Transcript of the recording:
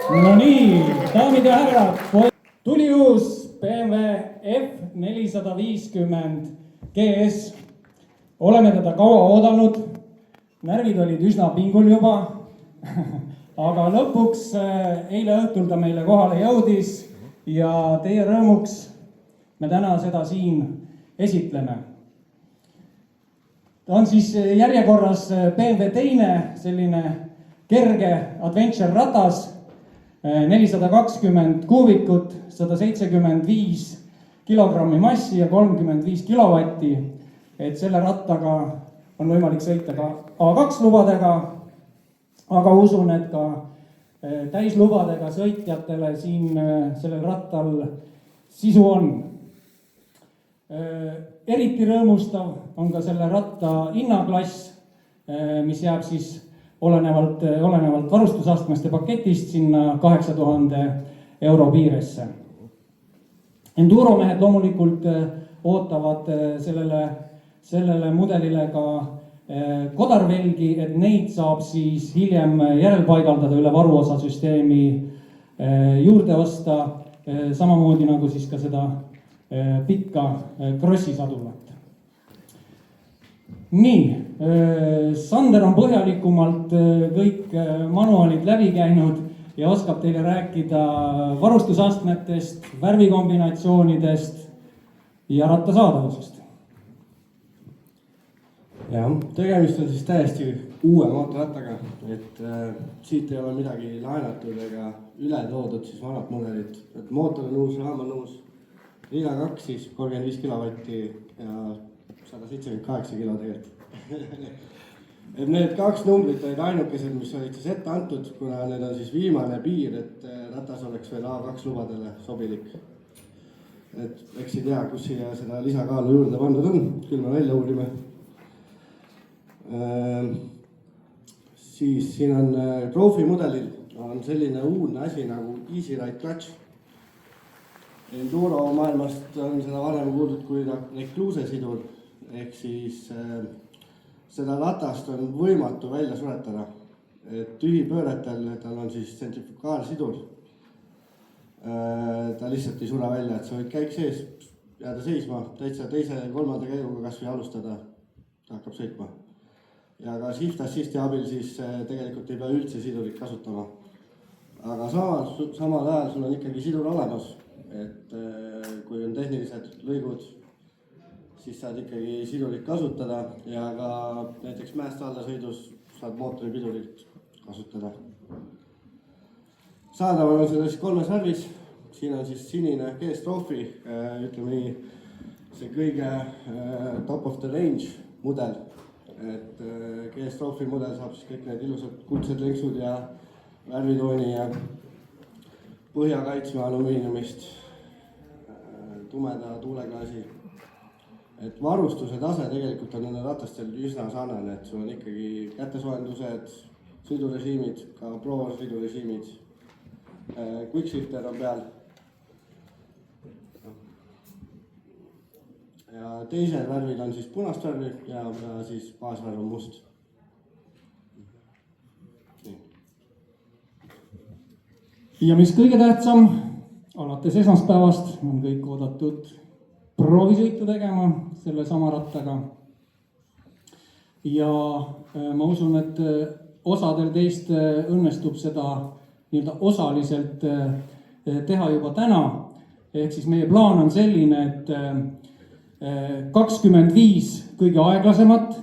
No nii, daamid ja härrad, tuli uus BMW F450 GS. Oleme teda kaua oodanud, närvid olid üsna pingul juba, aga lõpuks eile õhtul ta meile kohale jõudis ja teie rõõmuks me täna seda siin esitleme. Ta on siis järjekorras BMW teine selline kerge adventure ratas, 420 kuubikut, 175 kilogrammi massi ja 35 kilovatti. Et selle rattaga on võimalik sõita ka A2 lubadega, aga usun, et ka täislubadega sõitjatele siin sellel rattal sisu on. Eriti rõõmustav on ka selle ratta hinnaklass, mis jääb siis olenevalt varustusastmeste paketist sinna 8000 euro piiresse. Enduromehed loomulikult ootavad sellele mudelile ka kodarvelgi, et neid saab siis hiljem järelpaigaldada üle varuosasüsteemi juurde osta, samamoodi nagu siis ka seda pikka krossisadulat. Nii, Sander on põhjalikumalt kõik manuaalid läbi käinud ja oskab teile rääkida varustusastmetest, värvikombinatsioonidest ja ratta saadavusest. Ja, tegemist on siis täiesti uue mootorrattaga, et siit ei ole midagi laenatud ega üle toodud siis vanad mudelit. Et mootor on uus, raam on uus, liiga 2 siis 35 kilovatti ja 178 kilo tegelikult. Et need 2 numbrit olid ainukesed, mis olid siis ette antud, kuna need on siis viimane piir, et ratas oleks veel A2 lubadele sobilik. Et eks ei tea, kus siia seda lisakaalu juurde pandud on, küll me välja uurime. Siis siin on Trophy mudelil on selline uudne asi nagu Easy Ride Clutch. Enduro maailmast on seda varem kuuldud kui rekluuse sidur, ehk siis seda ratast on võimatu välja suretada. Tühipööretel tal on siis tsentrifugaalsidur. Ta lihtsalt ei sure välja, et sa võid käik sees jääda seisma, täitsa teise ja kolmanda käiguga kas või alustada, ta hakkab sõitma. Ja ka shift assisti abil siis tegelikult ei pea üldse sidurit kasutama. Aga samal ajal sul on ikkagi sidur olemas, et kui on tehnilised lõigud, siis saad ikkagi sidurit kasutada ja ka näiteks mäest alla sõidus saad mootori pidurit kasutada. Saadaval on seda siis 3 värvis, siin on siis sinine GS Trophy, ütleme nii, see kõige top of the range mudel. Et GS Trophy mudel saab siis kõik need ilusad kuldsed lenksud ja värvitooni ja põhjakaitsme alumiiniumist, tumeda tuuleklaasi. Et varustuse tase tegelikult on nende ratastel üsna sarnane, et sul on ikkagi kätesoojendused, sõidurežiimid, ka Pro sõidurežiimid, quickshifter on peal. Ja teised värvid on siis punast värvi ja siis baasvärv on must. Ja mis kõige tähtsam, alates esmaspäevast on kõik oodatud proovisõitu tegema selle sama rattaga. Ja ma usun, et osadel teist õnnestub seda nii-öelda osaliselt teha juba täna. Ehk siis meie plaan on selline, et 25 kõige aeglasemat